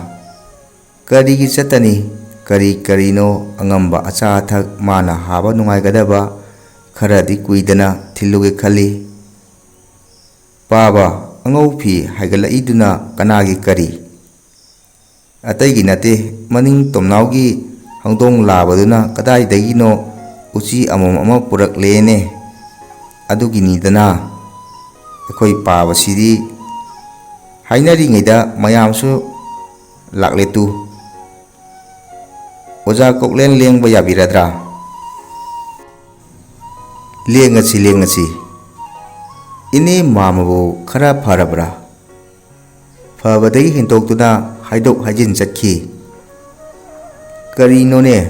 Karigi chatani kari karino angamba acha athak mana haba nungaigadaba kharadi kuidana thiluge khali. Paba angaupi haigalaiduna kanagi kari. Ataigi nate maning tomnaugi hangdong labaduna kadaidagino uchi amom ama purak lene. Adugi nidana akhoi paba sidi hainari ngaida mayamsu lakletu. Oja koklen lengba yabiradra. Lengasi ini mamabu khara pharabra. Phabadagi hintoktuna haidok hajin chatki. Karino ne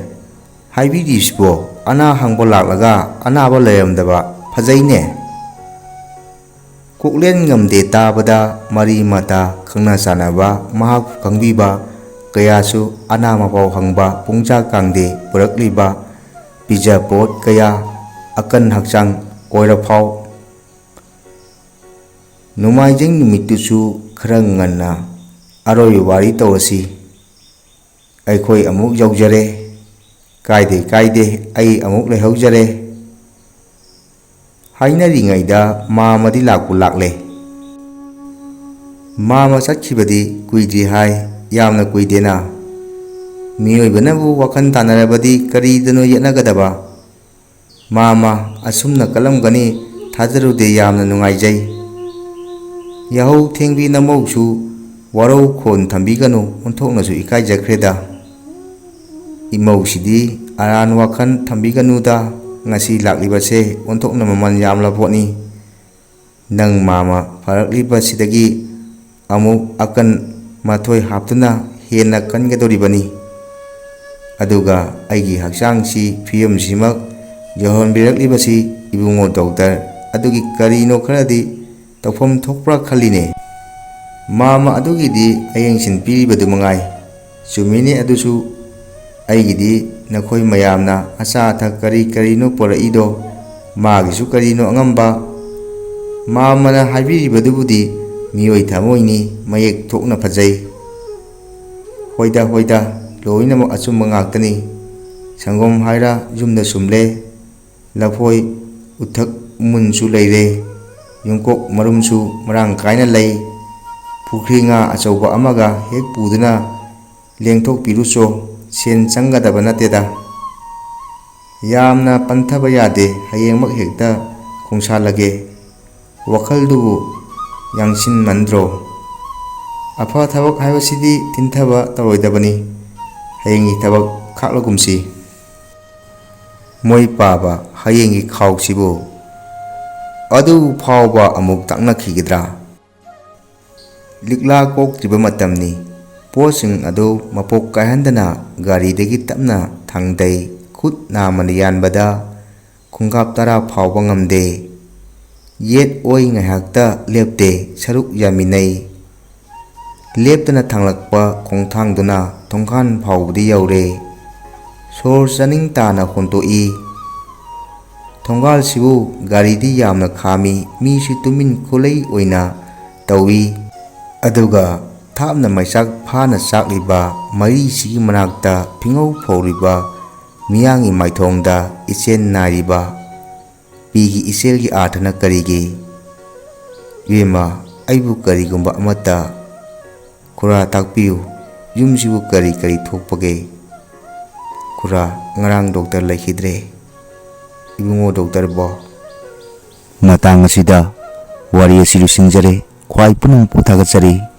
haibidisbo ana hangbo laklaga anaba layamdaba phajaine. Koklen ngamde tabada mari mata khangna sanaba mahak khangbiba kayasu anama pau hangba pungja kangde purakliba pijapot kaya akan hakchang oira phau. Numaijing numitusu khara nganna aroi wari tawasi. Aikhoi amuk yaujare. Kaide ai amuk lehaujare. Hainari ngaida mamadi lakku lakle. Mama chatkibadi kuidri hai yamna kuidena. Miyoibanabu wakhan tanarabadi karidano yetnagadaba. Mama asumna kalamgani thajarude yamna nungaijai. Yahau thengbi namausu warau khon thambiganu onthoknasu ikaijakreda. Imausidi aran wakhan thambiganu ngasi laklibase onthokna maman yamla potni. Nang mama pharakliba sidagi amuk akan mathoi haptuna hena kangadoribani. Aduga aigi hakchangsi phiyamsimak yahonbiraklibasi ibungo doctor adugi karino kharadi tawpham thokpra khaline. Mama adugidi ayengsin piribadu mangai. Chumini adusu aigidi nakhoi mayamna acha athak karino poraido magisu karino angamba. Mamana haibiribadubudi miyoi thamoini mayek thokna phajai. Hoida loinamak achumba ngaktani. Sangom haira yumda sumle. Lafoi uthak munsu leire. Yungkok marumsu marang kaina lei. Pukhri nga achauba amaga hek puduna lengthok pirucho sen changadaba nateda. Yamna panthaba yade hayengmak hekta khongsalage. Wakhaldubu yangsin mandro. Apha thabak haibasidi tinthaba taroidabani. Hayengi thabak khaklagumsi. Moi paba hayengi khausibu adu phawba amuk taknakhigidra. Likla koktriba matamni. Posing adu mapok kaihandana garidagi tapna thangdai khut namani yanbada khungkap tara phawba ngamde. Yet oi ngaihakta lepte saruk yaminai. Leptana thanglakpa khongthangduna thongkhan phawbudi yaure. Sor chaning tana hontoi. Thongal sibu garidi yamna khami misu tumin kholei oina tawi. Aduga thapna maisak phana sakliba mari sigi manakta phingau phawriba miyangi maithongda ichen nariba. Pigi iselgi athana karigi. Yema aibu karigumba amata khura takpiu yumsibu kari thokpage. Khura ngarang doctor laikhidre. Ibungo doctor bo. Matang asida wari asi lusinjare khwai punung puthagatjari.